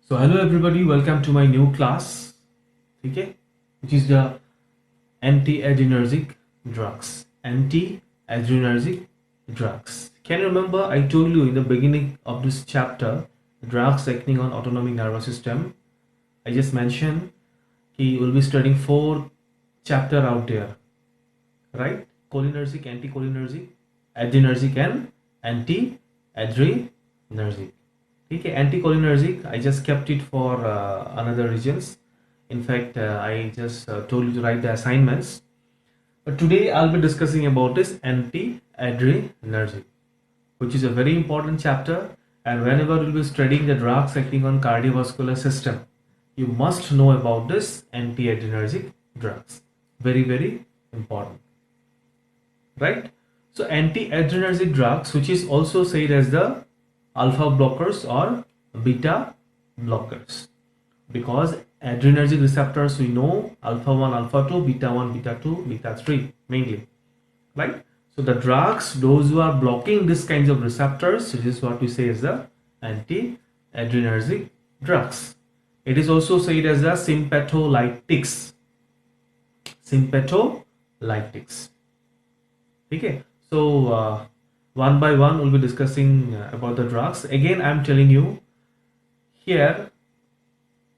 So hello everybody, welcome to my new class, okay, which is the anti-adrenergic drugs. Anti-adrenergic drugs. Can you remember I told you in the beginning of this chapter, drugs acting on autonomic nervous system. I just mentioned he will be studying 4 chapter out there, right? Cholinergic, anticholinergic, adrenergic, and anti-adrenergic. Okay, anticholinergic, I just kept it for another regions. In fact, I just told you to write the assignments. But today I'll be discussing about this anti-adrenergic, which is a very important chapter. And whenever you'll be studying the drugs acting on cardiovascular system, you must know about this anti-adrenergic drugs. Very, very important, right? So anti-adrenergic drugs, which is also said as the alpha blockers or beta blockers, because adrenergic receptors we know alpha 1, alpha 2, beta 1, beta 2, beta 3 mainly, right? So the drugs, those who are blocking these kinds of receptors, this is what we say as the anti-adrenergic drugs. It is also said as the sympatholytics. Sympatholytics. Okay, so one by one we'll be discussing about the drugs. Again, I'm telling you here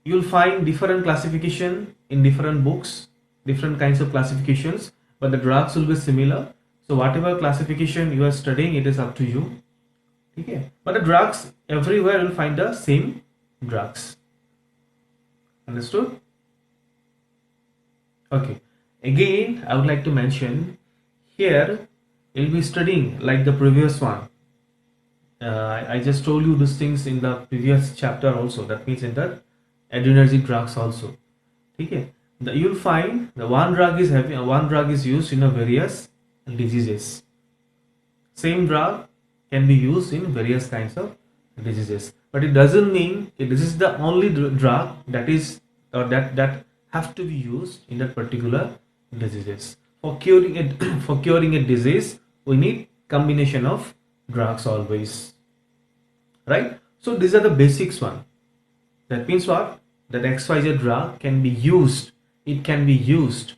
you'll find different classification in different books, different kinds of classifications, but the drugs will be similar. So whatever classification you are studying, it is up to you. Okay, but the drugs everywhere you'll find the same drugs. Understood? Okay. Again, I would like to mention here you'll be studying like the previous one. I just told you these things in the previous chapter also. That means in the adrenergic drugs also. Okay. You'll find the one drug is having one drug is used in a various diseases. Same drug can be used in various kinds of diseases, but it doesn't mean this is the only drug that is or that have to be used in that particular diseases. For curing it for curing a disease, we need combination of drugs always, right? So these are the basics one. That means what? That XYZ drug can be used. It can be used.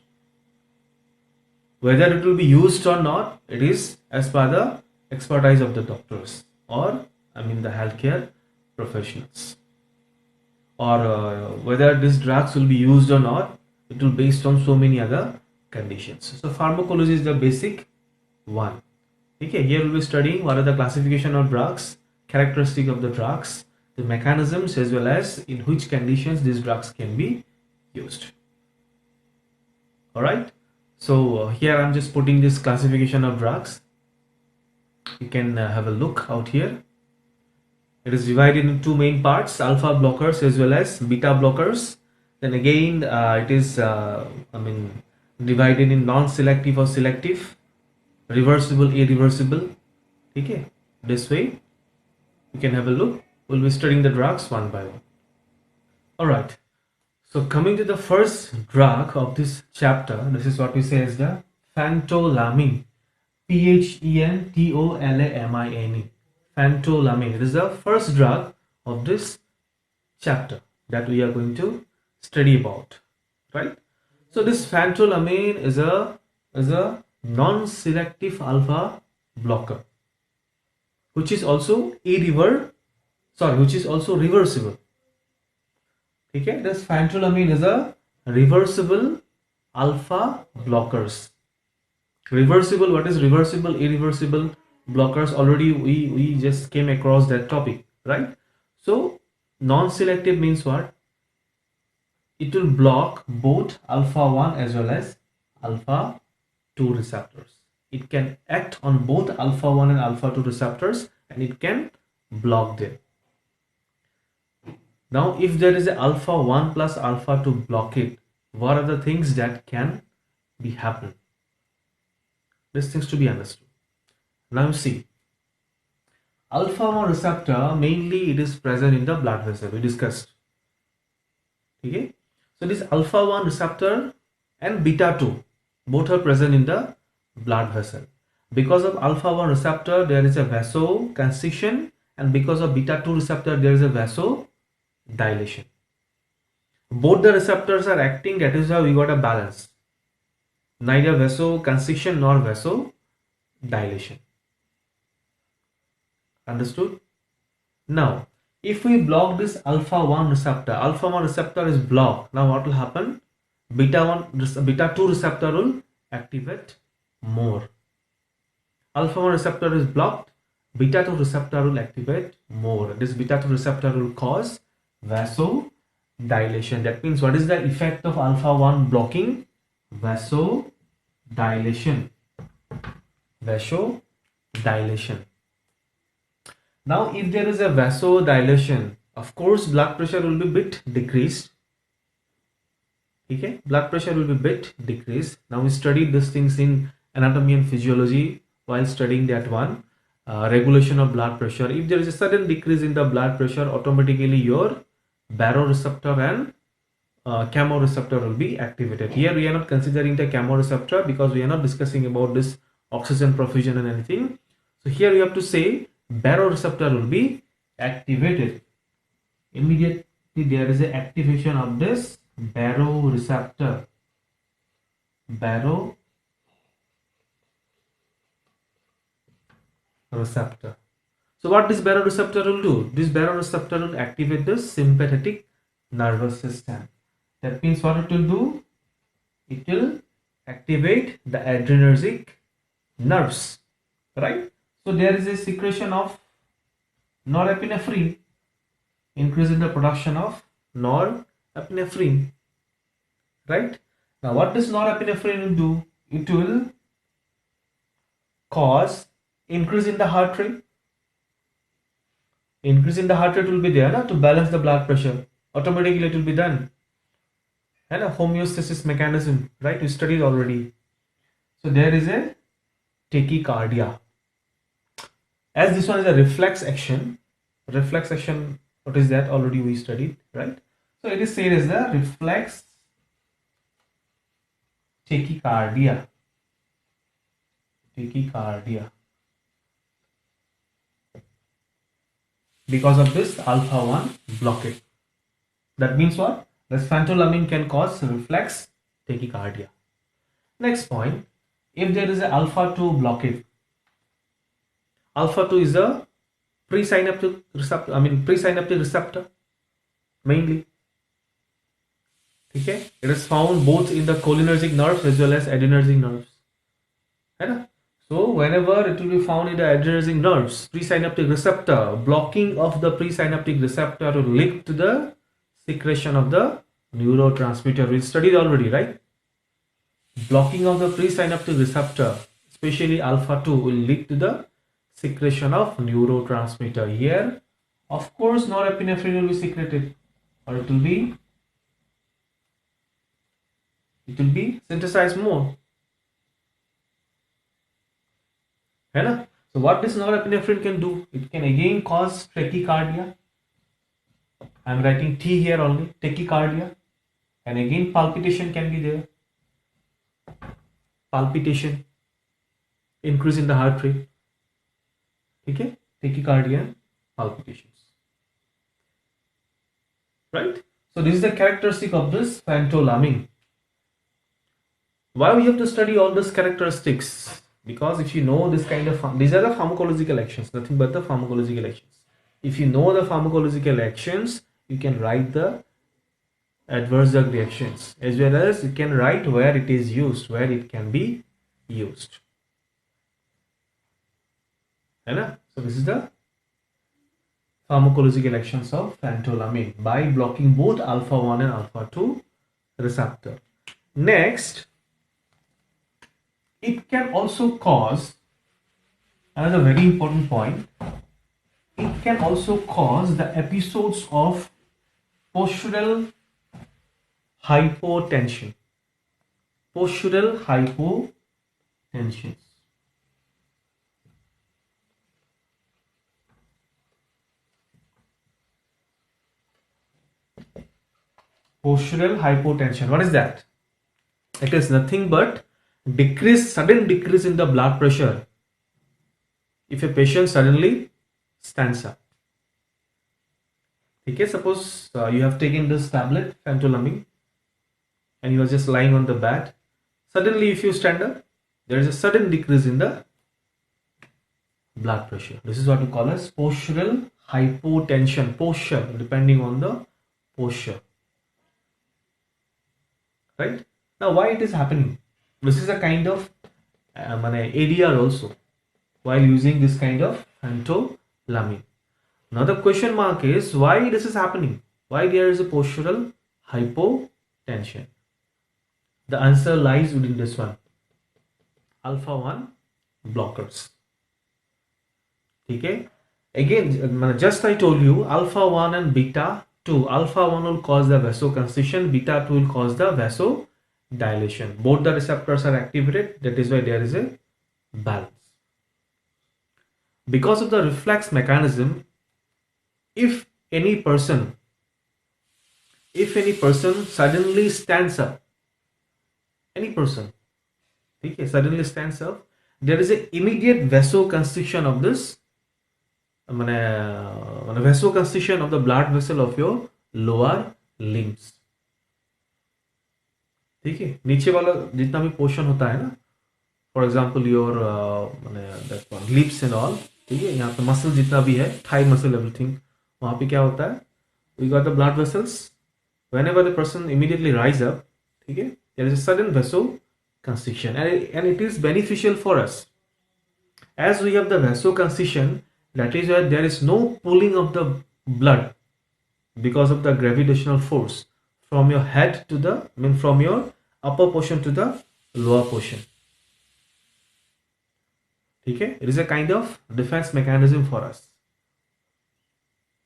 Whether it will be used or not, it is as per the expertise of the doctors or the healthcare professionals. Or whether these drugs will be used or not, it will based on so many other conditions. So pharmacology is the basic one. Okay, here we'll be studying what are the classification of drugs, characteristic of the drugs, the mechanisms, as well as in which conditions these drugs can be used. All right. So here I'm just putting this classification of drugs. You can have a look out here. It is divided into 2 main parts: alpha blockers as well as beta blockers. Then again, it is divided in non-selective or selective, reversible, irreversible. Okay, this way you can have a look. We'll be studying the drugs one by one. All right. So coming to the first drug of this chapter, this is what we say as the phentolamine. Phentolamine. Phentolamine. It is the first drug of this chapter that we are going to study about, right? So this phentolamine is a non-selective alpha blocker, which is also reversible. Okay, this phentolamine is a reversible alpha blockers. Reversible, what is reversible, irreversible blockers? Already we just came across that topic, right? So non-selective means what? It will block both alpha 1 as well as alpha 2 receptors. It can act on both alpha 1 and alpha 2 receptors, and it can block them. Now, if there is a alpha 1 plus alpha 2 block it, what are the things that can be happen? These things to be understood. Now see, alpha 1 receptor, mainly it is present in the blood vessel. We discussed. Okay, so this alpha 1 receptor and beta 2 both are present in the blood vessel. Because of alpha 1 receptor, there is a vasoconstriction, and because of beta 2 receptor, there is a vasodilatation. dilation. Both the receptors are acting, that is how we got a balance. Neither vasoconstriction nor vasodilation. Understood? Now, if we block this alpha 1 receptor is blocked. Now what will happen? Beta 2 receptor will activate more. Alpha 1 receptor is blocked, beta 2 receptor will activate more. This beta 2 receptor will cause vasodilation. That means what is the effect of alpha 1 blocking? Vasodilation. Vasodilation. Now if there is a vasodilation, of course blood pressure will be bit decreased. Okay, blood pressure will be bit decreased. Now we studied these things in anatomy and physiology while studying that one, regulation of blood pressure. If there is a sudden decrease in the blood pressure, automatically your baroreceptor and chemoreceptor will be activated. Here we are not considering the chemoreceptor because we are not discussing about this oxygen perfusion and anything. So here we have to say baroreceptor will be activated. Immediately there is a activation of this baroreceptor. Baroreceptor. So what this baroreceptor will do? This baroreceptor will activate the sympathetic nervous system. That means what it will do? It will activate the adrenergic nerves, right? So there is a secretion of norepinephrine, increase in the production of norepinephrine, right? Now what does norepinephrine will do? It will cause increase in the heart rate. Increase in the heart rate will be there to balance the blood pressure. Automatically it will be done. And a homeostasis mechanism, right? We studied already. So there is a tachycardia. As this one is a reflex action, what is that? Already we studied, right? So it is said as the reflex tachycardia. Because of this alpha 1 blockade. That means what? This phentolamine can cause reflex tachycardia. Next point, if there is a alpha 2 blockade, alpha 2 is a presynaptic receptor, mainly. Okay, it is found both in the cholinergic nerves as well as adrenergic nerves. Right? So whenever it will be found in the adrenergic nerves, presynaptic receptor, blocking of the presynaptic receptor will lead to the secretion of the neurotransmitter. We studied already, right? Blocking of the presynaptic receptor, especially alpha 2, will lead to the secretion of neurotransmitter. Here, of course, norepinephrine will be secreted, or it will be synthesized more. So what this norepinephrine can do? It can again cause tachycardia. I am writing T here only, tachycardia, and again palpitation can be there. Palpitation, increase in the heart rate. Okay, tachycardia and palpitations. Right? So this is the characteristic of this phentolamine. Why we have to study all these characteristics? Because if you know this kind of, these are the pharmacological actions, nothing but the pharmacological actions. If you know the pharmacological actions, you can write the adverse drug reactions, as well as you can write where it is used, where it can be used. So this is the pharmacological actions of phentolamine by blocking both alpha 1 and alpha 2 receptor. Next, it can also cause, another very important point, it can also cause the episodes of postural hypotension. Postural hypotension. Postural hypotension. What is that? It is nothing but sudden decrease in the blood pressure if a patient suddenly stands up. Okay, suppose you have taken this tablet phentolamine and you are just lying on the bed. Suddenly if you stand up, there is a sudden decrease in the blood pressure. This is what we call as postural hypotension. Posture, depending on the posture, right? Now why it is happening? This is a kind of ADR also while using this kind of phentolamine. Now the question mark is why this is happening? Why there is a postural hypotension? The answer lies within this one. Alpha 1 blockers. Okay. Again, just I told you alpha 1 and beta 2. Alpha 1 will cause the vasoconstriction, beta 2 will cause the vasodilation. Both the receptors are activated. That is why there is a balance. Because of the reflex mechanism, if any person suddenly stands up, suddenly stands up, there is an immediate vasoconstriction of this vasoconstriction of the blood vessel of your lower limbs. ठीक है, नीचे वाला जितना भी portion होता है ना, for example your that one lips and all, ठीक है, यहाँ पे मसल जितना भी है, थाई मसल एवरीथिंग, वहाँ पे क्या होता है, we got the blood vessels, whenever the person immediately rise up, ठीक है, there is a sudden vasoconstriction and it is beneficial for us as we have the vasoconstriction. That is why there is no pulling of the blood because of the gravitational force from your head to the from your upper portion to the lower portion. ठीक है, it is a kind of defense mechanism for us.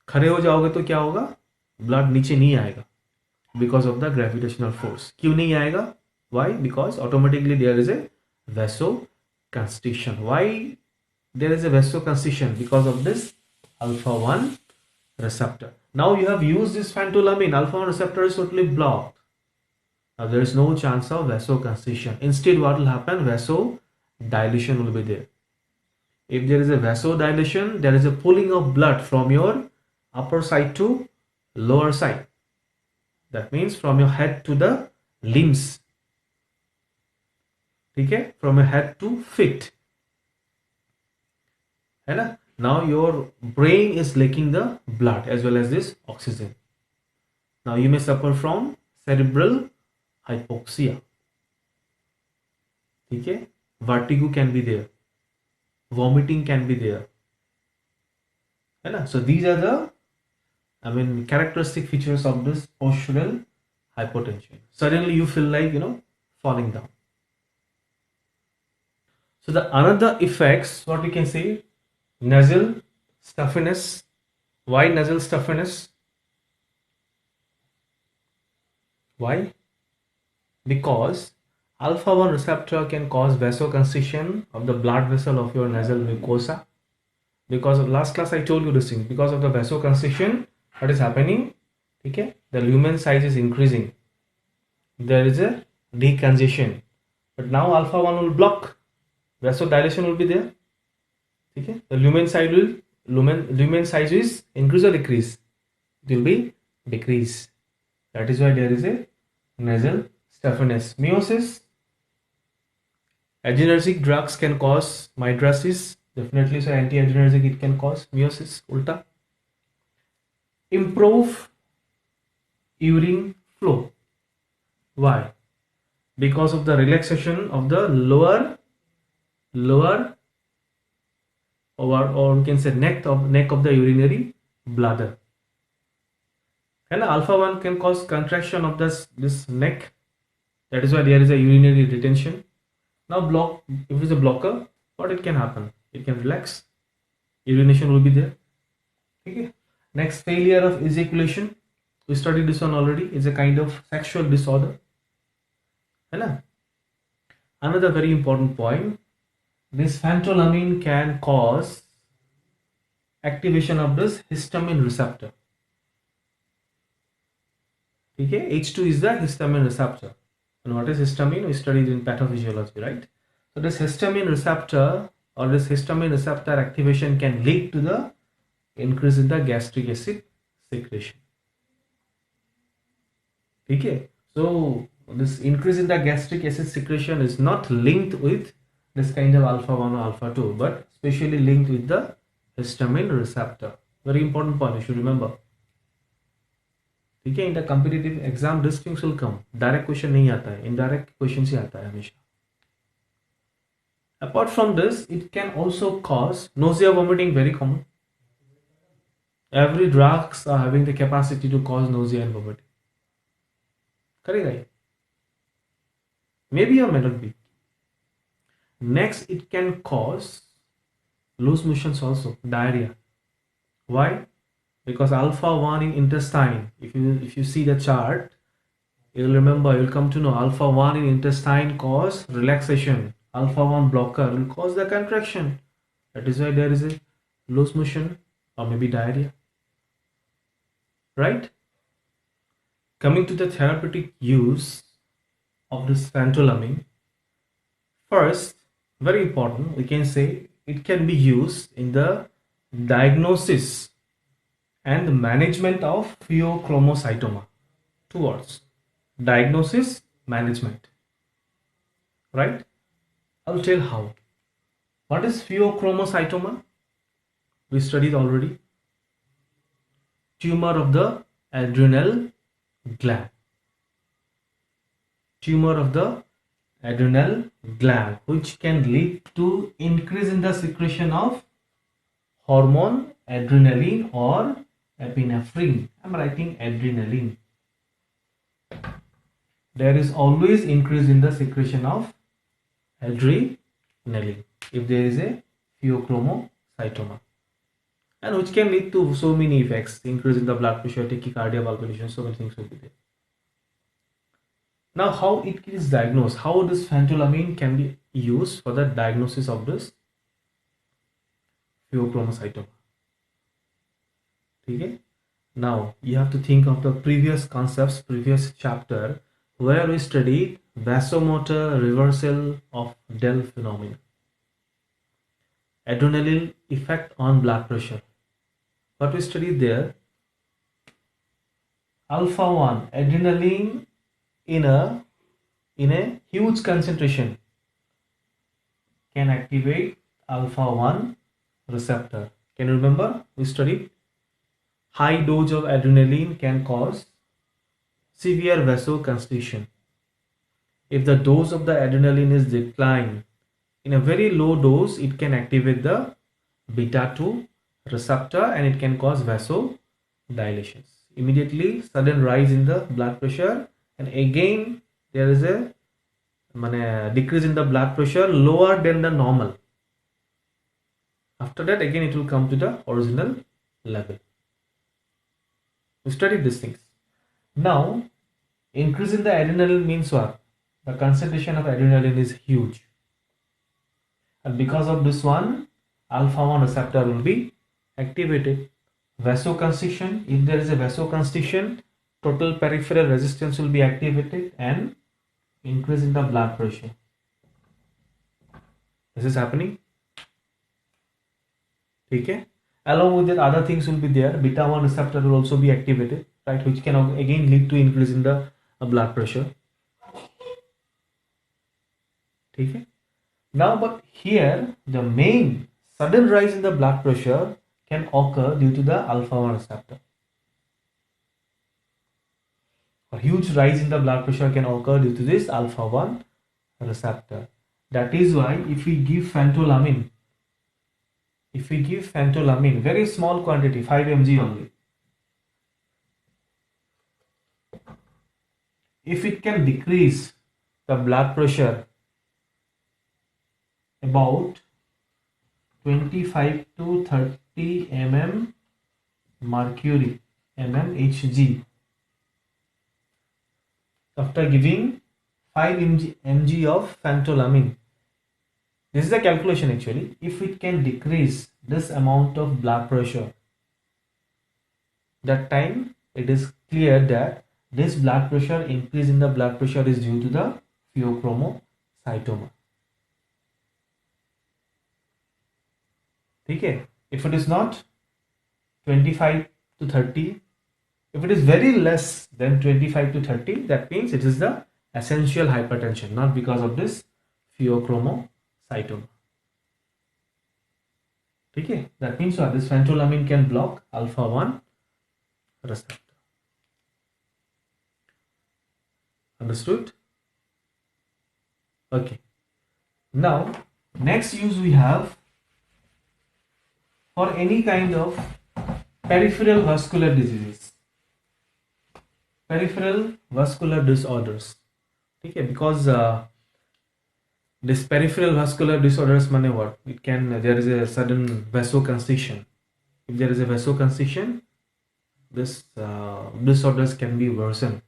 खड़े हो जाओगे तो क्या होगा, blood नीचे नहीं आएगा because of the gravitational force. क्यों नहीं आएगा? Why? Because automatically there is a vasoconstriction. Why there is a vasoconstriction? Because of this alpha 1 receptor. Now you have used this phentolamine, alpha 1 receptor is totally blocked. Now there is no chance of vasoconstriction. Instead, what will happen? Vasodilation will be there. If there is a vasodilation, there is a pulling of blood from your upper side to lower side. That means from your head to the limbs. Okay, from your head to feet. है ना? Now your brain is lacking the blood as well as this oxygen. Now you may suffer from cerebral hypoxia. Okay, vertigo can be there, vomiting can be there. है ना? So these are the characteristic features of this postural hypotension. Suddenly you feel like falling down. So the another effects, what we can say, nasal stuffiness. Why nasal stuffiness? Why? Because alpha 1 receptor can cause vasoconstriction of the blood vessel of your nasal mucosa. Because of last class I told you this thing. Because of the vasoconstriction, what is happening? Okay, the lumen size is increasing. There is a decongestion. But now alpha 1 will block. Vasodilation will be there. Okay, the lumen size will increase or decrease? It will be decrease. That is why there is a nasal stuffiness. Meiosis. Adrenergic drugs can cause mydriasis. Definitely, so anti-adrenergic it can cause meiosis. Ulta. Improve urine flow. Why? Because of the relaxation of the lower or we can say neck of the urinary bladder. And alpha 1 can cause contraction of this neck. That is why there is a urinary retention. Now if it is a blocker, what it can happen? It can relax. Urination will be there. Okay. Next, failure of ejaculation. We studied this one already. It's a kind of sexual disorder. Another very important point. This phentolamine can cause activation of this histamine receptor. Okay, H2 is the histamine receptor. And what is histamine? We studied in pathophysiology, right? So this histamine receptor or this histamine receptor activation can lead to the increase in the gastric acid secretion. Okay, so this increase in the gastric acid secretion is not linked with this kind of alpha 1 or alpha 2, but especially linked with the histamine receptor. Very important point, you should remember. ठीक है, in the competitive exam these things will come. Direct question नहीं आता है, indirect question से आता है हमेशा. Apart from this, it can also cause nausea, vomiting, very common. Every drugs are having the capacity to cause nausea and vomiting. Correct, right? Maybe or may not be. Next, it can cause loose motions also, diarrhea. Why? Because alpha 1 in intestine, if you see the chart, you'll remember, you'll come to know alpha 1 in intestine cause relaxation. Alpha 1 blocker will cause the contraction. That is why there is a loose motion or maybe diarrhea. Right? Coming to the therapeutic use of this phentolamine. First, very important, we can say it can be used in the diagnosis and management of pheochromocytoma. Two words: diagnosis, management. Right? I'll tell how. What is pheochromocytoma? We studied already. Tumor of the adrenal gland. Tumor of the adrenal gland, which can lead to increase in the secretion of hormone adrenaline or epinephrine. I'm writing adrenaline. There is always increase in the secretion of adrenaline if there is a pheochromocytoma, and which can lead to so many effects: increase in the blood pressure, tachycardia, palpitation, so many things will be there. Now, how it is diagnosed, how this phentolamine can be used for the diagnosis of this pheochromocytoma. Okay? Now you have to think of the previous concepts, previous chapter, where we studied vasomotor reversal of Dell phenomenon, adrenaline effect on blood pressure. What we studied there, alpha 1 adrenaline in a huge concentration can activate alpha 1 receptor. Can you remember? We studied high dose of adrenaline can cause severe vasoconstriction. If the dose of the adrenaline is declined, in a very low dose, it can activate the beta 2 receptor and it can cause vasodilations. Immediately, sudden rise in the blood pressure, and again there is a decrease in the blood pressure lower than the normal. After that, again it will come to the original level. We studied these things. Now, increase in the adrenaline means what? The concentration of adrenaline is huge. And because of this one, alpha 1 receptor will be activated. Vasoconstriction, if there is a vasoconstriction, total peripheral resistance will be activated and increase in the blood pressure. This is happening. Okay? Along with that, other things will be there. Beta 1 receptor will also be activated, right, which can again lead to increase in the blood pressure. Okay? Now, but here the main sudden rise in the blood pressure can occur due to the alpha 1 receptor. A huge rise in the blood pressure can occur due to this alpha 1 receptor. That is why if we give phentolamine, very small quantity, 5 mg only, if it can decrease the blood pressure about 25 to 30 mm mercury, mmHg, after giving 5 mg of phentolamine. This is a calculation actually. If it can decrease this amount of blood pressure, that time it is clear that this blood pressure, increase in the blood pressure, is due to the pheochromocytoma. Okay? If it is not 25 to 30 If it is very less than 25 to 30, that means it is the essential hypertension, not because of this pheochromocytoma. Okay, that means this phentolamine can block alpha 1 receptor. Understood? Okay. Now, next use we have for any kind of peripheral vascular diseases, peripheral vascular disorders. Okay, because this peripheral vascular disorders mean what? It can, there is a sudden vasoconstriction. If there is a vasoconstriction, this disorders can be worsened.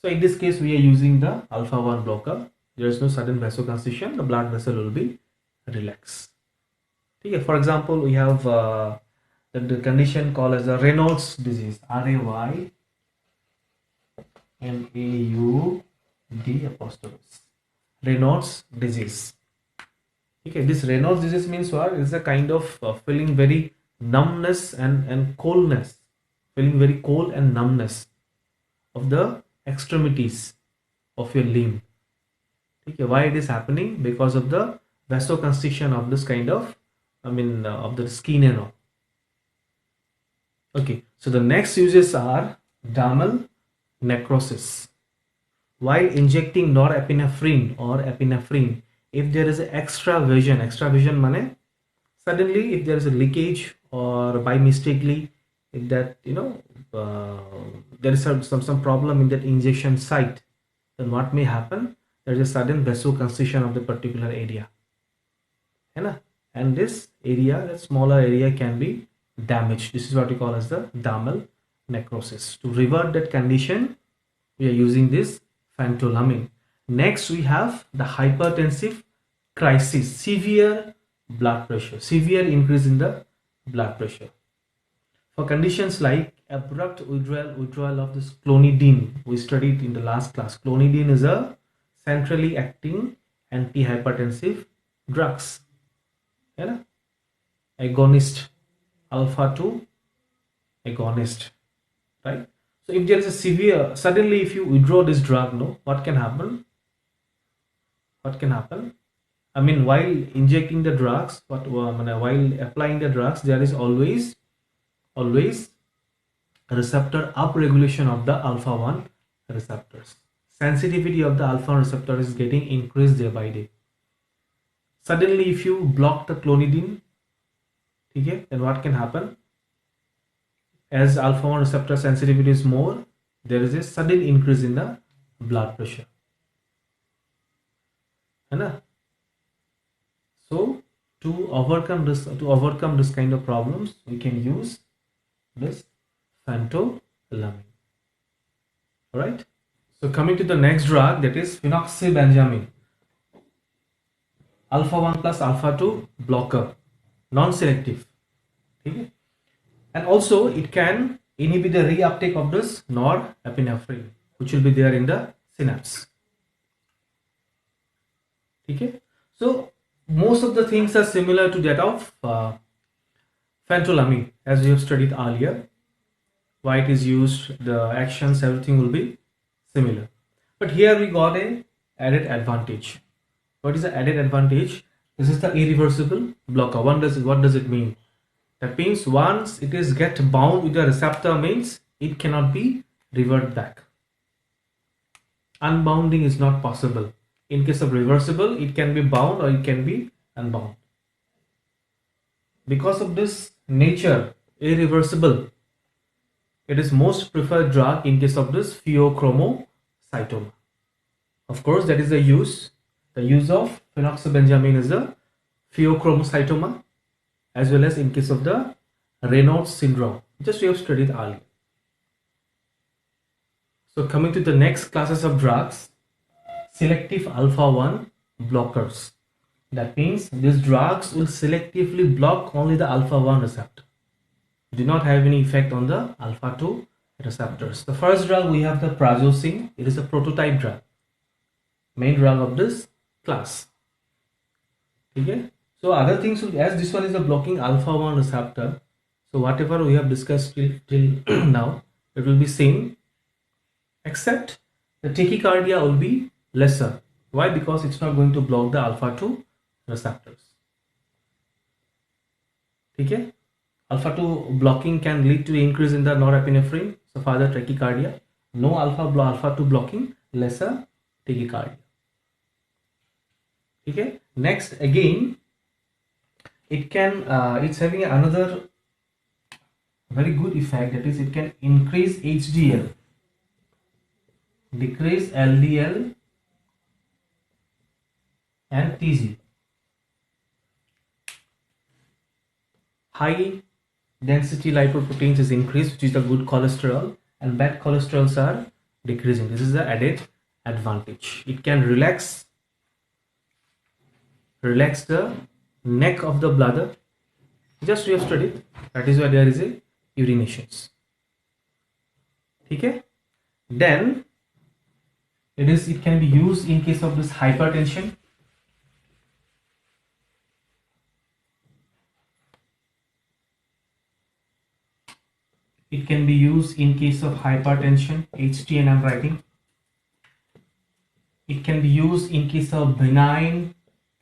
So in this case, we are using the alpha 1 blocker. There is no sudden vasoconstriction. The blood vessel will be relaxed. Okay, for example, we have the condition called as the Raynaud's disease. RAYNAUD apostrophe. Raynaud's disease. Okay, this Raynaud's disease means what? It's a kind of feeling very numbness and coldness, feeling very cold and numbness of the extremities of your limb. Okay, why it is happening? Because of the vasoconstriction of this kind of, of the skin and all. Okay, so the next uses are dermal necrosis. While injecting norepinephrine or epinephrine, if there is an extra vision mane, suddenly if there is a leakage or by mistakenly, if that there is some problem in that injection site, then what may happen? There is a sudden vasoconstriction of the particular area, and this area, that smaller area, can be damaged. This is what we call as the dermal necrosis. To revert that condition, we are using this phentolamine. Next, we have the hypertensive crisis, severe blood pressure, severe increase in the blood pressure. For conditions like abrupt withdrawal of this clonidine, we studied in the last class. Clonidine is a centrally acting antihypertensive drugs, agonist, alpha 2 agonist, right? So if there is a severe, suddenly if you withdraw this drug, what can happen? While injecting the drugs, while applying the drugs, there is always receptor upregulation of the alpha 1 receptors. Sensitivity of the alpha 1 receptor is getting increased day by day. Suddenly if you block the clonidine, okay, then what can happen? As alpha 1 receptor sensitivity is more, there is a sudden increase in the blood pressure. So to overcome this kind of problems, we can use this phentolamine. All right. So coming to the next drug, that is phenoxybenzaimine, alpha 1 plus alpha 2 blocker, non-selective. Okay. And also it can inhibit the reuptake of this norepinephrine, which will be there in the synapse. Okay. So most of the things are similar to that of phentolamine, as we have studied earlier. Why it is used, the actions, everything will be similar. But here we got a added advantage. What is the added advantage? This is the irreversible blocker. What does it mean? That means once it is get bound with the receptor, means it cannot be reverted back. Unbounding is not possible. In case of reversible, it can be bound or it can be unbound. Because of this nature, irreversible, it is most preferred drug in case of this pheochromocytoma. Of course, that is the use. The use of phenoxybenzaimine is the pheochromocytoma, as well as in case of the Raynaud's syndrome, just we have studied earlier. So coming to the next classes of drugs, selective alpha 1 blockers. That means these drugs will selectively block only the alpha 1 receptor, do not have any effect on the alpha 2 receptors. The first drug we have the prazosin. It is a prototype drug, main drug of this class. Okay. So other things, as this one is a blocking alpha 1 receptor, so whatever we have discussed till now, it will be same, except the tachycardia will be lesser. Why? Because it's not going to block the alpha 2 receptors. Okay? Alpha 2 blocking can lead to increase in the norepinephrine, so further tachycardia. No alpha 2 blocking, lesser tachycardia. Okay? Next, again, it's having another very good effect, that is, it can increase HDL, decrease LDL and TG. High density lipoproteins is increased, which is the good cholesterol, and bad cholesterols are decreasing. This is the added advantage. It can relax the neck of the bladder. Just we have studied, that is why there is a urinations. Okay? Then it can be used in case of this hypertension. It can be used in case of hypertension, HTN I'm writing. It can be used in case of benign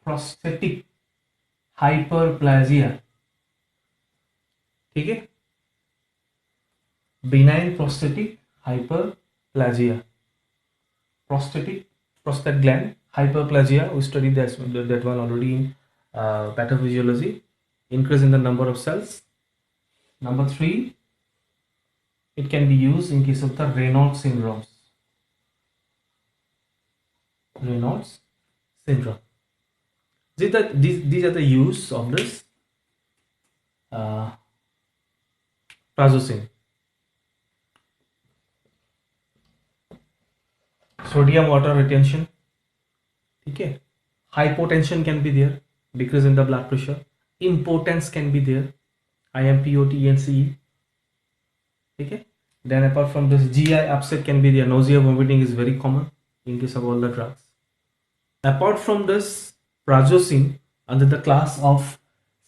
prostatic hyperplasia. ठीक है? Benign prostatic hyperplasia. Prostate gland hyperplasia, we studied that one already in pathophysiology. Increase in the number of cells. Number 3, it can be used in case of the Raynaud's syndrome. Raynaud's syndrome. These are the use of this prazosin. Sodium water retention. Okay. Hypotension can be there, decrease in the blood pressure. Impotence can be there, IMPOTENCE. Okay. Then apart from this, GI upset can be there. Nausea, vomiting is very common in case of all the drugs. Apart from this prazosin, under the class of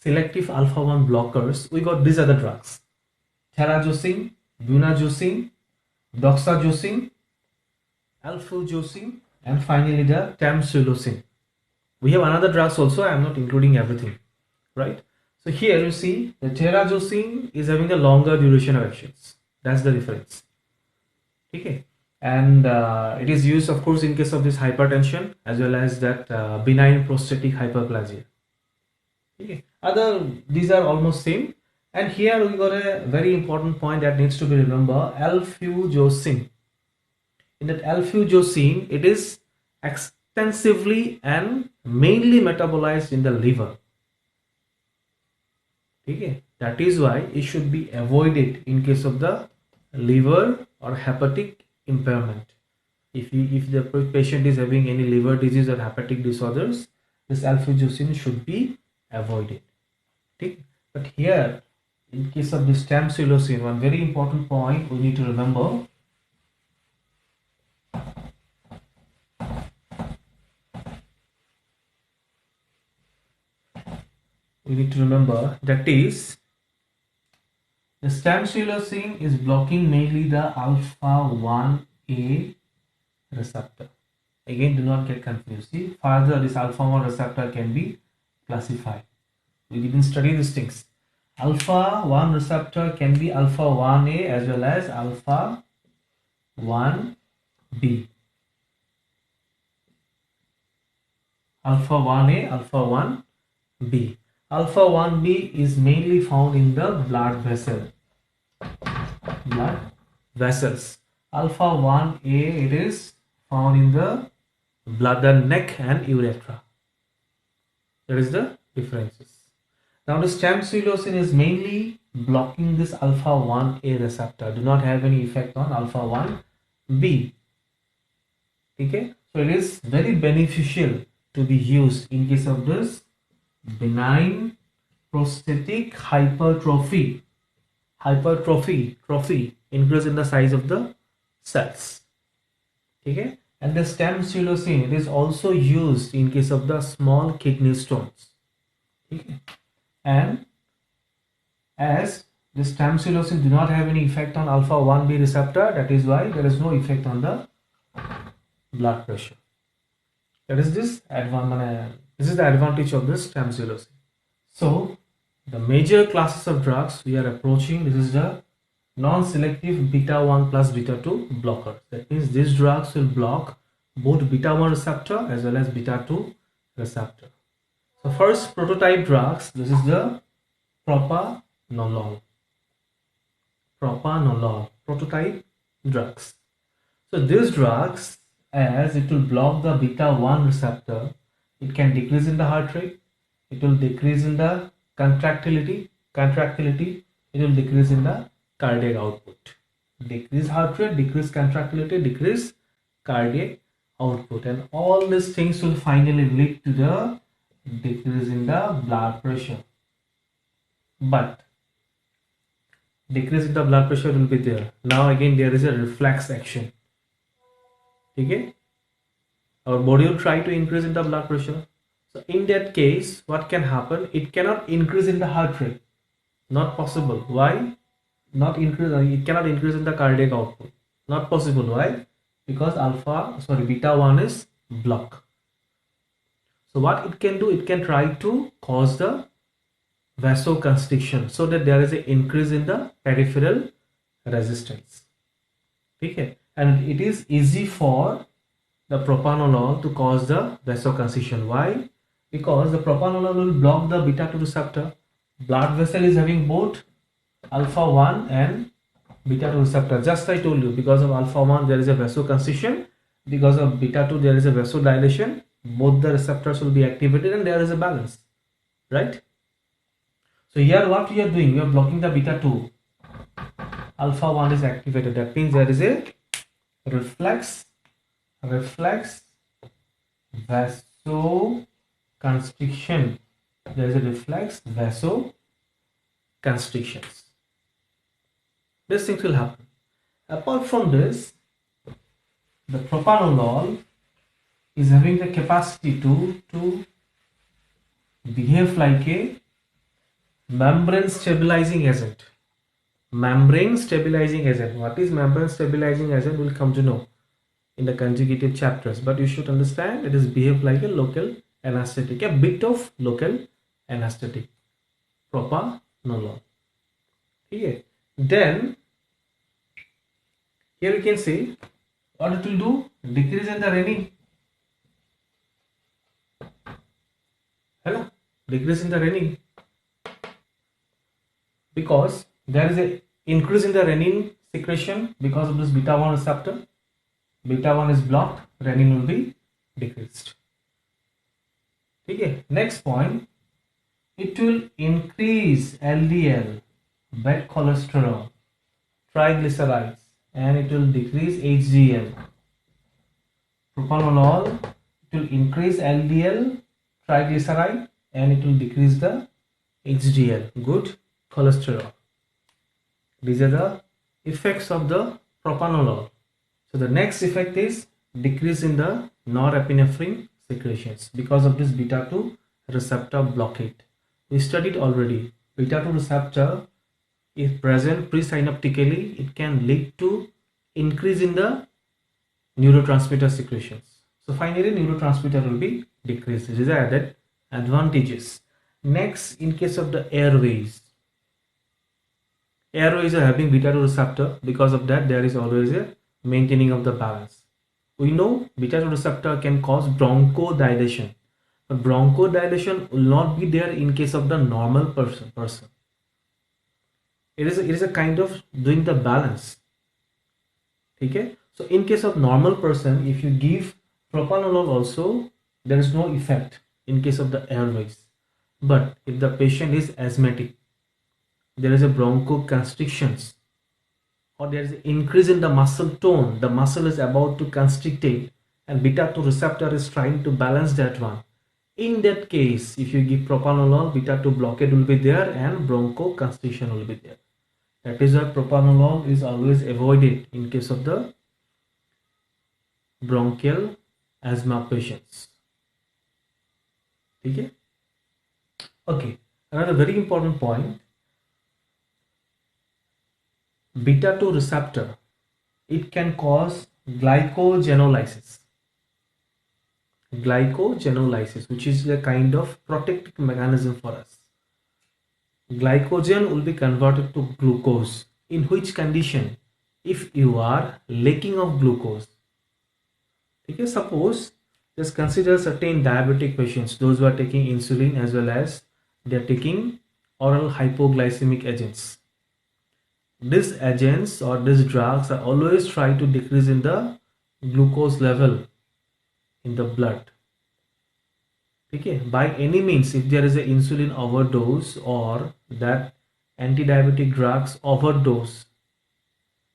selective alpha 1 blockers, we got these other drugs: terazosin, bunazocin, doxazocin, alfuzosin, and finally the tamsulosin. We have another drugs also. I am not including everything, right? So here you see the terazosin is having a longer duration of actions. That's the difference. Okay, and it is used, of course, in case of this hypertension as well as that benign prostatic hyperplasia. Okay, these are almost same. And here we got a very important point that needs to be remembered: alfuzosin. In that alfuzosin, it is extensively and mainly metabolized in the liver. Okay, that is why it should be avoided in case of the liver or hepatic impairment. If the patient is having any liver disease or hepatic disorders, this alfuzosin should be avoided. Okay, but here in case of this tamsulosin, one very important point we need to remember: that is, the tamsulosin is blocking mainly the alpha 1A receptor. Again, do not get confused. See, further this alpha 1 receptor can be classified. We didn't study these things. Alpha 1 receptor can be alpha 1A as well as alpha 1B. Alpha 1A, alpha 1B. Alpha 1B is mainly found in the blood vessels. Alpha 1A, it is found in the bladder, neck and urethra. That is the differences. Now this tamsulosin is mainly blocking this alpha 1A receptor, do not have any effect on alpha 1B. Okay, so it is very beneficial to be used in case of this benign prostatic hypertrophy, increase in the size of the cells. Okay, and the tamsulosin, it is also used in case of the small kidney stones. Okay, and as This tamsulosin do not have any effect on alpha 1b receptor. That is why there is no effect on the blood pressure. That is this advantage. This is the advantage of this tamsulosin. So the major classes of drugs we are approaching. This is the non-selective beta 1 plus beta 2 blockers. That means these drugs will block both beta 1 receptor as well as beta 2 receptor. So first prototype drugs. This is the propranolol. Propranolol prototype drugs. So these drugs, as it will block the beta 1 receptor, it can decrease in the heart rate, it will decrease in the contractility, it will decrease in the cardiac output. Decrease heart rate, decrease contractility, decrease cardiac output, and all these things will finally lead to the decrease in the blood pressure. But decrease in the blood pressure will be there. Now again there is a reflex action. Okay, our body will try to increase in the blood pressure. So in that case, what can happen? It cannot increase in the heart rate. Not possible. Why? Not increase. It cannot increase in the cardiac output. Not possible. Why? Because beta 1 is blocked. So what it can do? It can try to cause the vasoconstriction so that there is an increase in the peripheral resistance. Okay, and it is easy for the propranolol to cause the vasoconstriction. Why? Because the propranolol will block the beta 2 receptor. Blood vessel is having both alpha 1 and beta 2 receptor. Just I told you, because of alpha 1 there is a vasoconstriction, because of beta 2 there is a vasodilation. Both the receptors will be activated and there is a balance, right? So here what we are doing, we are blocking the beta 2. Alpha 1 is activated. That means there is a reflex vasoconstriction. There is a reflex vasoconstrictions. These things will happen. Apart from this, the propranolol is having the capacity to behave like a membrane stabilizing agent. Membrane stabilizing agent. What is membrane stabilizing agent? We'll come to know in the conjugative chapters, but you should understand it is behave like a local anesthetic, a bit of local anesthetic. Propranolol. Okay. Then here you can see what it will do. Decrease in the renin. Hello, decrease in the renin, because there is a increase in the renin secretion because of this beta 1 receptor. Beta 1 is blocked, renin will be decreased. Okay, next point, it will increase LDL, bad cholesterol, triglycerides, and it will decrease HDL. Propranolol, it will increase LDL, triglyceride, and it will decrease the HDL, good cholesterol. These are the effects of the propranolol. So the next effect is decrease in the norepinephrine secretions because of this beta 2 receptor blockade. We studied already. Beta 2 receptor is present presynaptically. It can lead to increase in the neurotransmitter secretions. So finally neurotransmitter will be decreased. These are added advantages. Next, in case of the airways are having beta 2 receptor. Because of that there is always a maintaining of the balance. We know beta 2 receptor can cause bronchodilation, but bronchodilation will not be there in case of the normal person. It is a kind of doing the balance. Okay, so in case of normal person, if you give propranolol also, there is no effect in case of the airways. But if the patient is asthmatic, there is a bronchoconstrictions, or there is an increase in the muscle tone, the muscle is about to constrictate and beta 2 receptor is trying to balance that one. In that case, if you give propranolol, beta 2 blockade will be there and bronchoconstriction will be there. That is why propranolol is always avoided in case of the bronchial asthma patients. Okay. Another very important point. beta 2 receptor, it can cause glycogenolysis. Glycogenolysis, which is a kind of protective mechanism for us. Glycogen will be converted to glucose. In which condition? If you are lacking of glucose. Okay, suppose just consider certain diabetic patients, those who are taking insulin as well as they are taking oral hypoglycemic agents. These agents or these drugs are always try to decrease in the glucose level in the blood. Okay, by any means, if there is an insulin overdose or that anti-diabetic drugs overdose,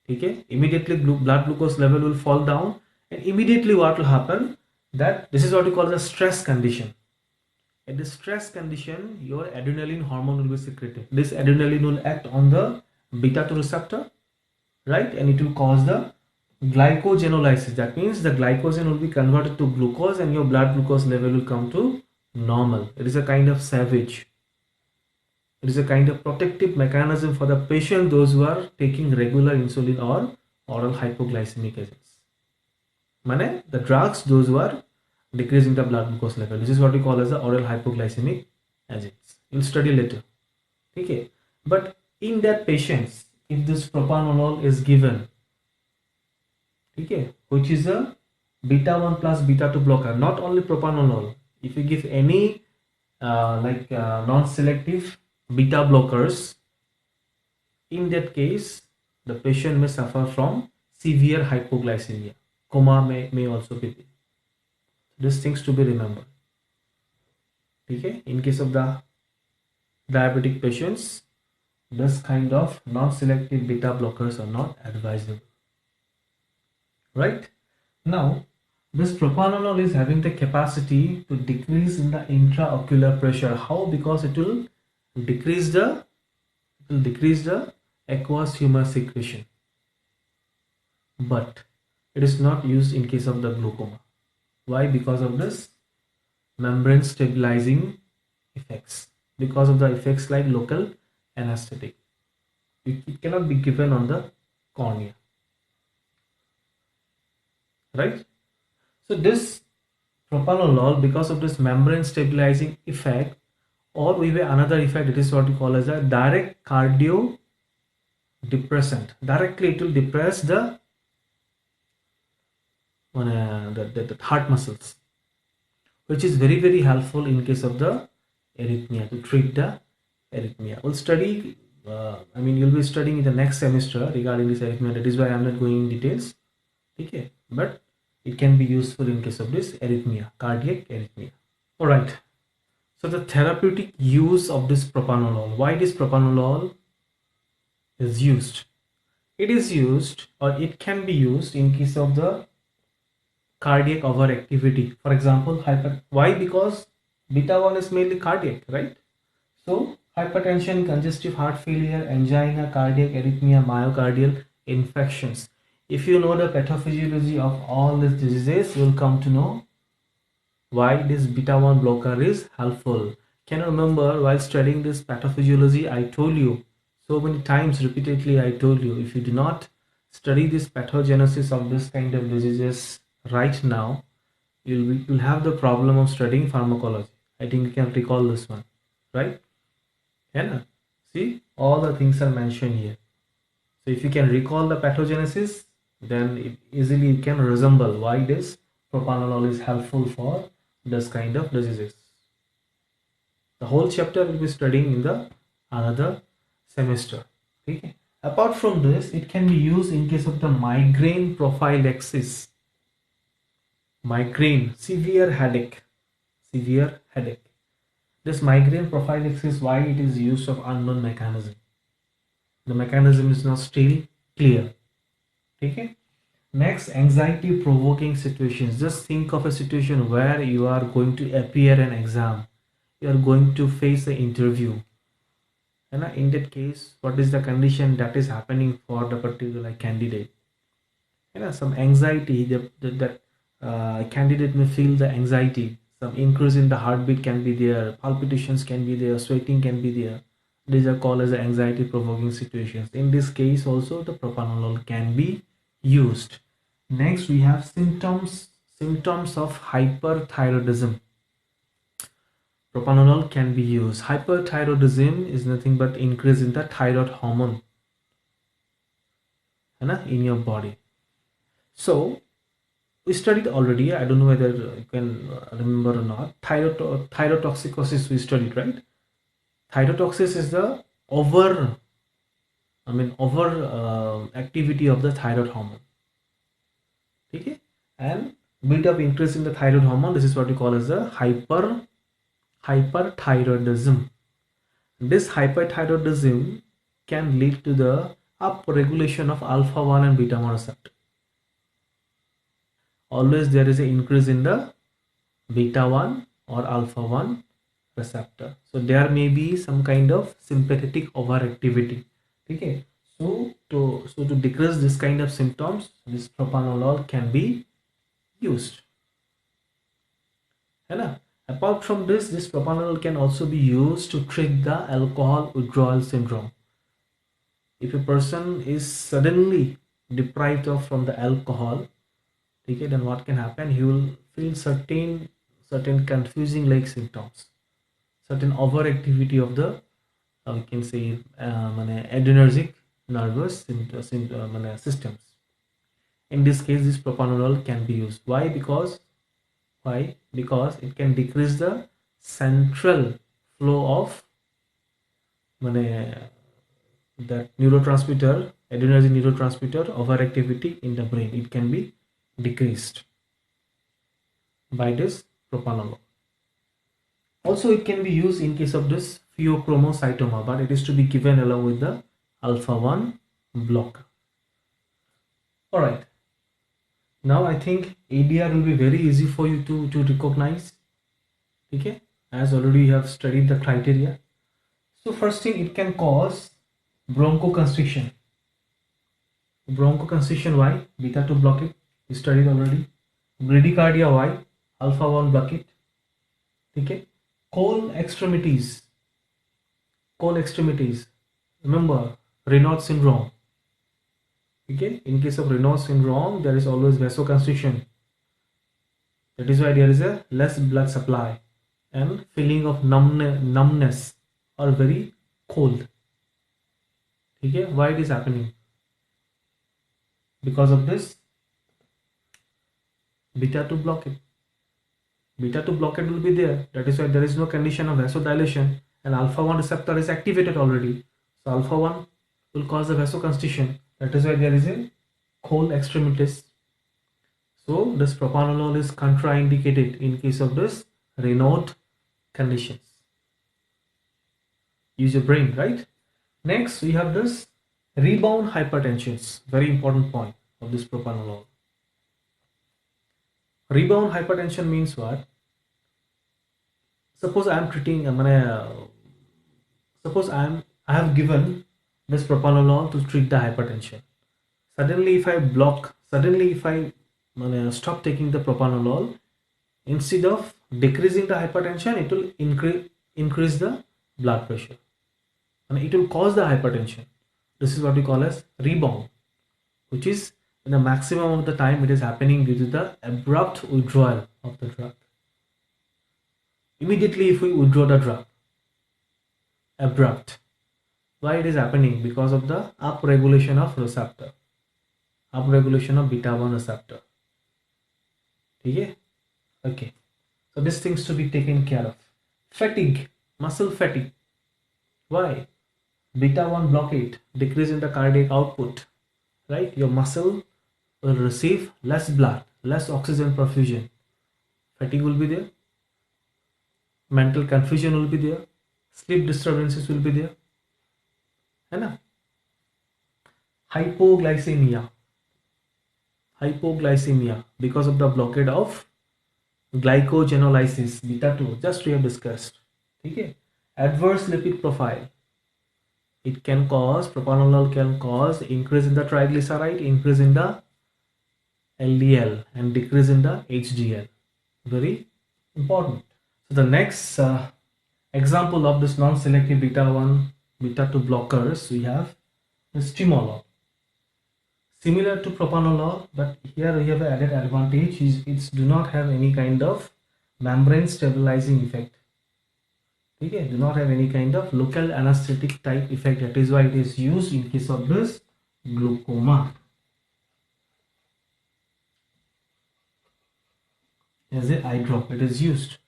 okay, immediately blood glucose level will fall down, and immediately what will happen, that this is what we call the stress condition. In this stress condition, your adrenaline hormone will be secreted. This adrenaline will act on the beta 2 receptor, right, and it will cause the glycogenolysis. That means the glycogen will be converted to glucose and your blood glucose level will come to normal. It is a kind of savage. It is a kind of protective mechanism for the patient, those who are taking regular insulin or oral hypoglycemic agents. Mane, the drugs, those who are decreasing the blood glucose level. This is what we call as the oral hypoglycemic agents. You'll study later. Okay. But in that patients, if this propranolol is given, okay, which is a beta 1 plus beta 2 blocker, not only propranolol, if you give any non-selective beta blockers, in that case the patient may suffer from severe hypoglycemia. Coma may also be there. These things to be remembered. Okay, in case of the diabetic patients, this kind of non-selective beta blockers are not advisable. Right now, this propranolol is having the capacity to decrease in the intraocular pressure. How? Because it will decrease the aqueous humor secretion, but it is not used in case of the glaucoma. Why? Because of this membrane stabilizing effects, because of the effects like local anesthetic. It cannot be given on the cornea, right? So this propranolol, because of this membrane stabilizing effect, or we have another effect, it is what we call as a direct cardio depressant. Directly it will depress the heart muscles, which is very helpful in case of the arrhythmia, to treat the arrhythmia. We'll study, you'll be studying in the next semester regarding this arrhythmia. That is why I'm not going in details. Okay, but it can be useful in case of this arrhythmia, cardiac arrhythmia. All right. So the therapeutic use of this propranolol, why this propranolol is used? It is used, or it can be used in case of the cardiac overactivity. For example, why? Because beta 1 is mainly cardiac, right? So hypertension, congestive heart failure, angina, cardiac arrhythmia, myocardial infections. If you know the pathophysiology of all these diseases, you will come to know why this beta 1 blocker is helpful. Can you remember while studying this pathophysiology, I told you so many times, repeatedly I told you, if you do not study this pathogenesis of this kind of diseases right now, you'll have the problem of studying pharmacology. I think you can recall this one, right? Yeah, see, all the things are mentioned here. So if you can recall the pathogenesis, then easily you can resemble why this propranolol is helpful for this kind of diseases. The whole chapter will be studying in the another semester. Okay. Apart from this, it can be used in case of the migraine prophylaxis. Migraine, severe headache. This migraine prophylaxis, why it is used of unknown mechanism. The mechanism is not still clear. Okay. Next, anxiety provoking situations. Just think of a situation where you are going to appear an exam, you are going to face the interview, and in that case, what is the condition that is happening for the particular candidate? Some anxiety, that candidate may feel the anxiety, some increase in the heartbeat can be there, palpitations can be there, sweating can be there, These are called as anxiety provoking situations. In this case also the propranolol can be used. Next we have symptoms of hyperthyroidism. Propranolol can be used. Hyperthyroidism is nothing but increase in the thyroid hormone in your body. So we studied already. I don't know whether you can remember or not. Thyrotoxicosis we studied, right? Thyrotoxis is the over activity of the thyroid hormone. Okay, and bit of increase in the thyroid hormone. This is what we call as the hyperthyroidism. This hyperthyroidism can lead to the upregulation of alpha 1 and beta 1 receptor. Always there is an increase in the beta 1 or alpha 1 receptor. So there may be some kind of sympathetic overactivity. Okay. So to decrease this kind of symptoms, this propranolol can be used. Apart from this propranolol can also be used to treat the alcohol withdrawal syndrome. If a person is suddenly deprived of from the alcohol, okay, then what can happen? He will feel certain confusing like symptoms, certain overactivity of the we can say adrenergic nervous systems. In this case, this propranolol can be used. Why? Because it can decrease the central flow of that neurotransmitter, adrenergic neurotransmitter overactivity in the brain. It can be decreased by this propranolol. Also, it can be used in case of this pheochromocytoma, but it is to be given along with the alpha 1 blocker. All right. Now I think ADR will be very easy for you to recognize. Okay, as already you have studied the criteria. So first thing, it can cause bronchoconstriction. Bronchoconstriction, why? Beta 2 block it, we studied already. Bradycardia, why? Alpha 1 block it. Okay. Cold extremities. Remember Raynaud syndrome. Okay, in case of Raynaud syndrome, there is always vasoconstriction. That is why there is a less blood supply and feeling of numbness or very cold. Okay, why it is happening? Because of this beta 2 blockade. Beta 2 blockade will be there. That is why there is no condition of vasodilation and alpha 1 receptor is activated already. So alpha 1 will cause the vasoconstriction. That is why there is a cold extremities. So this propranolol is contraindicated in case of this Raynaud conditions. Use your brain, right? Next we have this rebound hypertensions. Very important point of this propranolol. Rebound hypertension means what? Suppose I am treating I have given this propranolol to treat the hypertension. Suddenly if I stop taking the propranolol, instead of decreasing the hypertension, it will increase the blood pressure and it will cause the hypertension. This is what we call as rebound, which is in the maximum of the time it is happening due to the abrupt withdrawal of the drug. Immediately if we withdraw the drug, abrupt. Why it is happening? Because of the upregulation of receptor, upregulation of beta 1 receptor. Okay, so these things to be taken care of. Fatigue, muscle fatigue. Why? Beta 1 blockade, decrease in the cardiac output, right? Your muscle will receive less blood, less oxygen perfusion. Fatigue will be there, mental confusion will be there, sleep disturbances will be there, hypoglycemia because of the blockade of glycogenolysis beta 2, just we have discussed. Okay, adverse lipid profile. It can cause, propranolol can cause increase in the triglyceride, increase in the LDL and decrease in the HDL. Very important. So the next example of this non-selective beta 1 beta 2 blockers, we have Stimolol. Similar to propanolol, but here we have an added advantage is it do not have any kind of membrane stabilizing effect. Okay, do not have any kind of local anesthetic type effect. That is why it is used in case of this glaucoma as a eye drop. It is used.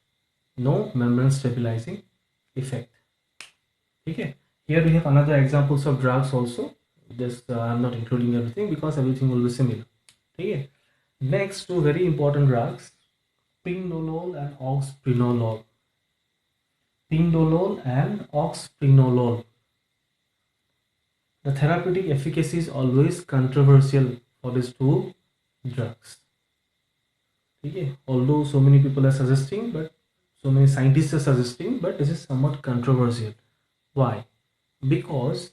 No membrane stabilizing effect. Okay, here we have another examples of drugs also. This I'm not including everything because everything will be similar. Okay, next two very important drugs, pindolol and oxprinolol. Pindolol and oxprinolol. The therapeutic efficacy is always controversial for these two drugs. Okay, although so many people are suggesting, but so many scientists are suggesting, but this is somewhat controversial. Why? Because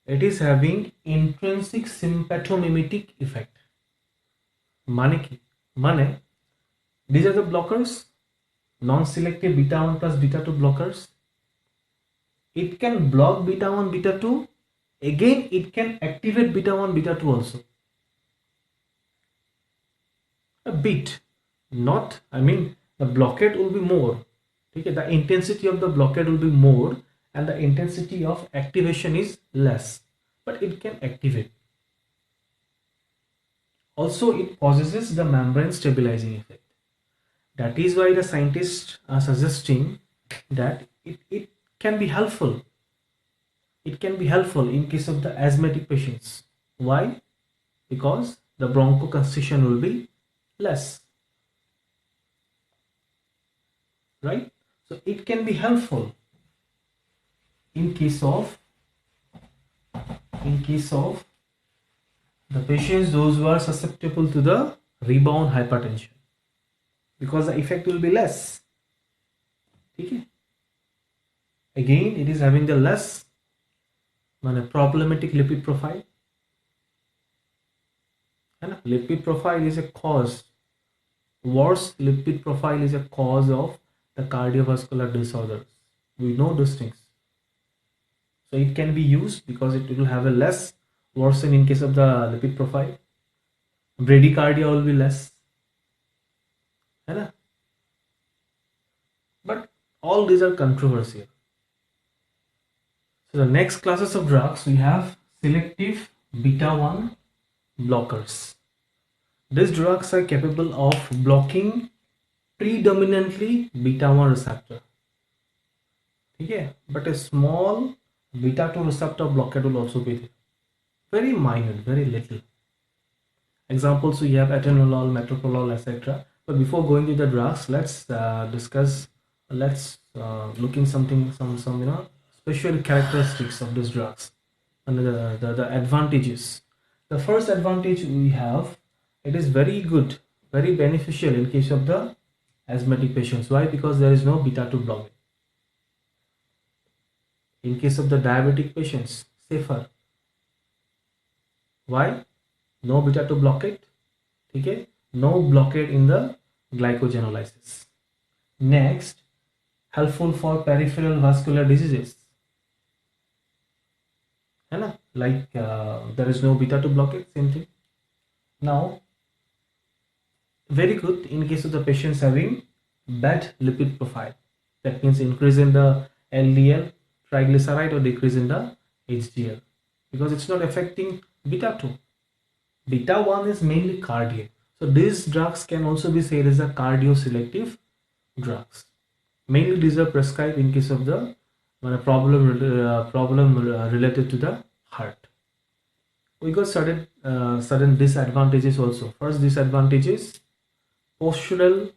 it is having intrinsic sympathomimetic effect. Mane ki? Mane, these are the blockers, non-selective beta 1 plus beta 2 blockers. It can block beta 1, beta 2. Again, it can activate beta 1, beta 2 also. A bit, not, I mean, the blockade will be more. Okay, the intensity of the blockade will be more and the intensity of activation is less, but it can activate. Also, it possesses the membrane stabilizing effect. That is why the scientists are suggesting that it can be helpful. It can be helpful in case of the asthmatic patients. Why? Because the bronchoconstriction will be less. Right? So it can be helpful in case of the patients those who are susceptible to the rebound hypertension, because the effect will be less. Okay. Again, it is having the less problematic lipid profile. And lipid profile is a cause. Worse lipid profile is a cause of the cardiovascular disorders. We know those things. So it can be used because it will have a less worsen in case of the lipid profile. Bradycardia will be less. But all these are controversial. So the next classes of drugs we have selective beta 1 blockers. These drugs are capable of blocking predominantly beta 1 receptor. Okay, but a small beta 2 receptor blockade will also be there. Very minor, very little. Examples we have atenolol, metoprolol, etc. But before going to the drugs, let's discuss. Let's look in some special characteristics of these drugs and the advantages. The first advantage we have, it is very good, very beneficial in case of the asthmatic patients. Why? Because there is no beta 2 blockade. In case of the diabetic patients, safer. Why? No beta 2 blockade. Okay, no blockade in the glycogenolysis. Next, helpful for peripheral vascular diseases. Like there is no beta 2 blockade, same thing. Now, very good in case of the patients having bad lipid profile. That means increase in the LDL, triglyceride, or decrease in the HDL, because it's not affecting beta 2. Beta 1 is mainly cardiac. So these drugs can also be said as a cardioselective drugs. Mainly these are prescribed in case of the problem related to the heart. We got certain disadvantages also. First disadvantage is postural,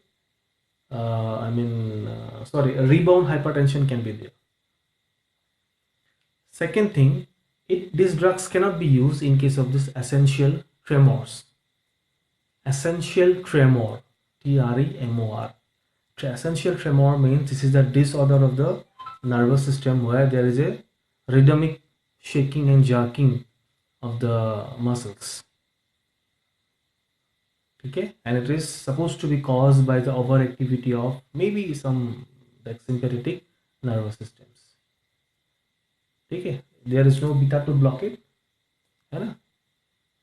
rebound hypertension can be there. Second thing, these drugs cannot be used in case of this essential tremors. Essential tremor, TREMOR. Essential tremor means this is the disorder of the nervous system where there is a rhythmic shaking and jerking of the muscles. Okay, and it is supposed to be caused by the overactivity of maybe some like sympathetic nervous systems. ठीक है, there is no beta to block it, है ना.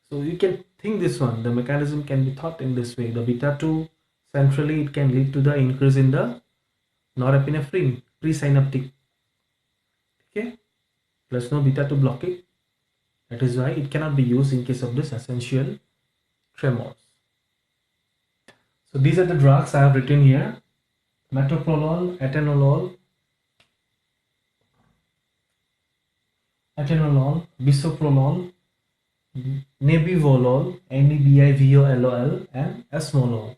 So you can think this one, the mechanism can be thought in this way. The beta 2 centrally, it can lead to the increase in the norepinephrine presynaptic. Okay, plus no beta to block it. That is why it cannot be used in case of this essential tremors. So these are the drugs I have written here: metoprolol, atenolol, bisoprolol, nebivolol, NEBIVOLOL, and esmolol.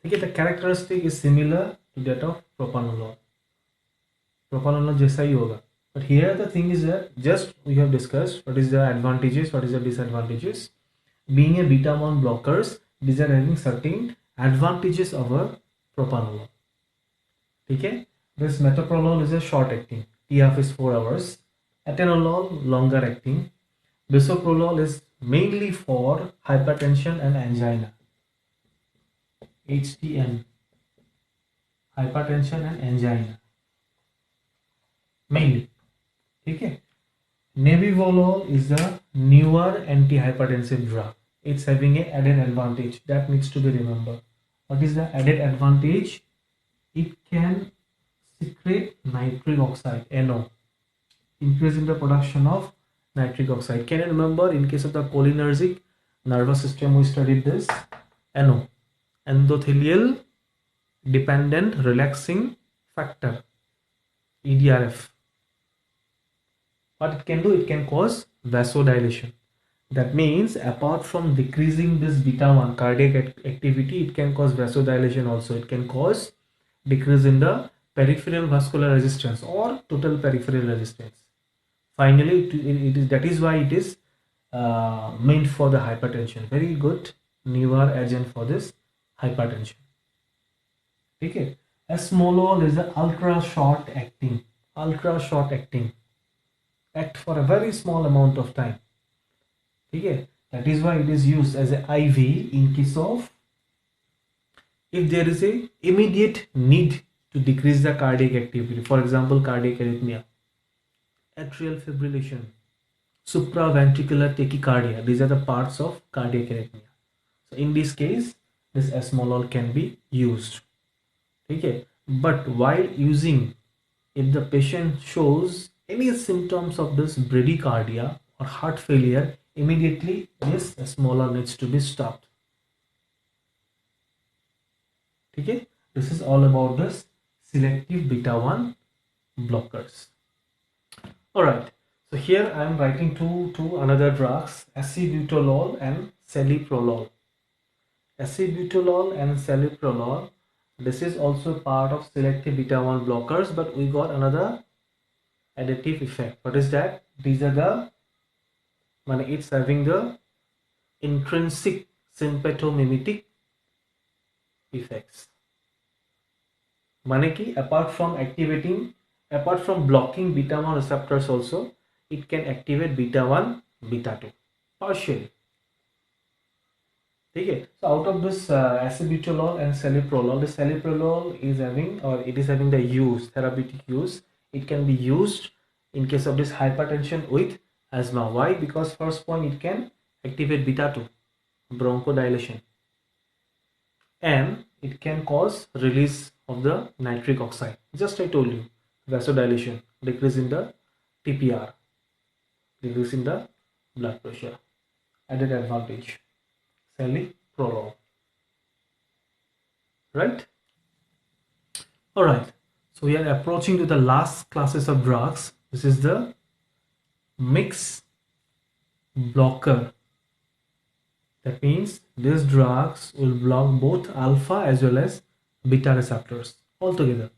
Okay, the characteristic is similar to that of propanolol. Propanolol जैसा ही होगा. But here the thing is that just we have discussed what is the advantages, what is the disadvantages. Being a beta 1 blockers, these are having certain advantages over propanolol. Okay, this metoprolol is a short acting, TF is 4 hours. Atenolol longer acting. Bisoprolol is mainly for hypertension and angina. HTN, hypertension and angina mainly. Okay. Nebivolol is the newer antihypertensive drug. It's having an added advantage that needs to be remembered. What is the added advantage? It can secrete nitric oxide, NO, increasing the production of nitric oxide. Can you remember in case of the cholinergic nervous system we studied this? NO, endothelial dependent relaxing factor, EDRF. What it can do, it can cause vasodilation. That means apart from decreasing this beta 1 cardiac activity, it can cause vasodilation also. It can cause decrease in the peripheral vascular resistance or total peripheral resistance. Finally, it is, that is why it is meant for the hypertension. Very good newer agent for this hypertension. Okay, esmolol is an ultra short acting, act for a very small amount of time. Okay, that is why it is used as an IV in case of if there is a immediate need to decrease the cardiac activity. For example, cardiac arrhythmia, atrial fibrillation, supraventricular tachycardia. These are the parts of cardiac arrhythmia. So in this case, this esmolol can be used. Okay, but while using, if the patient shows any symptoms of this bradycardia or heart failure, immediately this esmolol needs to be stopped. Okay, this is all about this selective beta 1 blockers. All right, so here I am writing two another drugs, acebutolol and celiprolol. Acebutolol and celiprolol, this is also part of selective beta 1 blockers, but we got another additive effect. What is that? These are the, it's having the intrinsic sympathomimetic effects. Apart from blocking beta 1 receptors also, it can activate beta 1, beta 2 partially. Okay, so out of this acebutolol and celiprolol, the celiprolol is having, or it is having the use, therapeutic use. It can be used in case of this hypertension with asthma. Why? Because first point, it can activate beta 2, bronchodilation, and it can cause release of the nitric oxide. Just I told you, vasodilation, decrease in the TPR, decrease in the blood pressure. Added advantage, celiprolol. Right? All right. So we are approaching to the last classes of drugs. This is the mix blocker. That means these drugs will block both alpha as well as beta receptors altogether.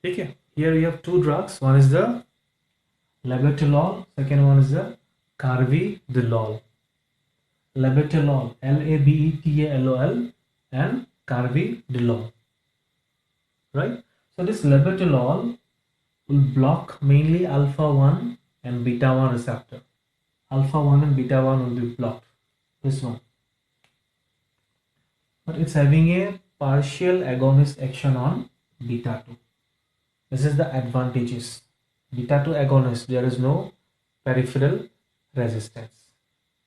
Okay. Here we have two drugs. One is the labetalol. Second one is the carvedilol. Labetalol, LABETALOL, and carvedilol. Right? So this labetalol will block mainly alpha 1 and beta 1 receptor. Alpha 1 and beta 1 will be blocked. This one. But it's having a partial agonist action on beta 2. This is the advantages. Beta 2 agonist, there is no peripheral resistance.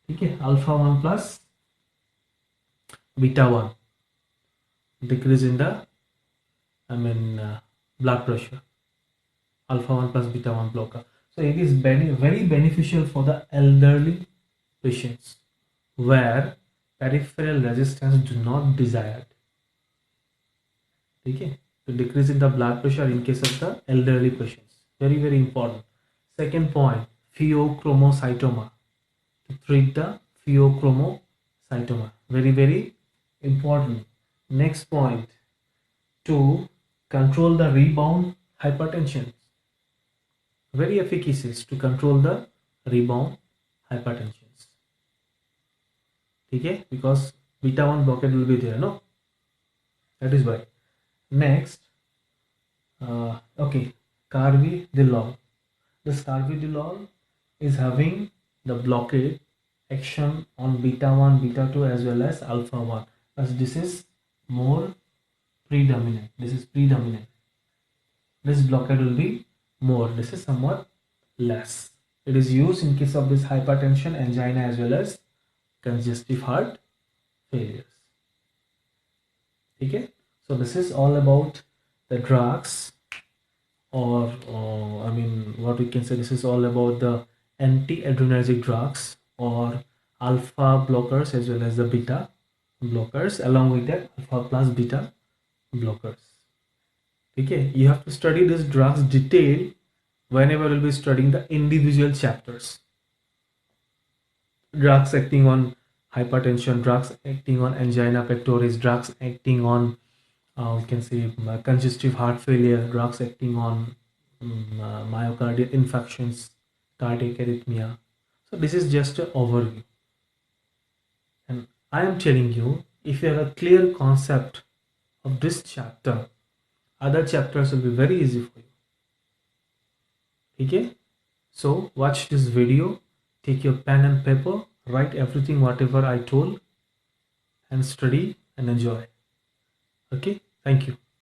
ठीक है, alpha 1 plus beta 1 decrease in the blood pressure. Alpha 1 plus beta 1 blocker. So it is very beneficial for the elderly patients where peripheral resistance do not desired. Okay, to decrease in the blood pressure in case of the elderly patients. Very important. Second point, pheochromocytoma. To treat the pheochromocytoma. Very important. Next point, to control the rebound hypertension. Very efficacious to control the rebound hypertensions. Okay, because beta 1 blockade will be there, no? That is why. Next, okay, carvedilol. This carvedilol is having the blockade action on beta 1, beta 2 as well as alpha 1. As this is more predominant. This is predominant. This blockade will be more. This is somewhat less. It is used in case of this hypertension, angina as well as congestive heart failures. Okay, so this is all about the drugs, or what we can say, this is all about the anti-adrenergic drugs or alpha blockers as well as the beta blockers, along with that alpha plus beta blockers. Okay, you have to study these drugs detail whenever you'll be studying the individual chapters. Drugs acting on hypertension, drugs acting on angina pectoris, drugs acting on we can say congestive heart failure, drugs acting on myocardial infections, cardiac arrhythmia. So this is just an overview, and I am telling you, if you have a clear concept of this chapter, other chapters will be very easy for you. Okay, so watch this video, take your pen and paper, write everything whatever I told, and study and enjoy. Okay, thank you.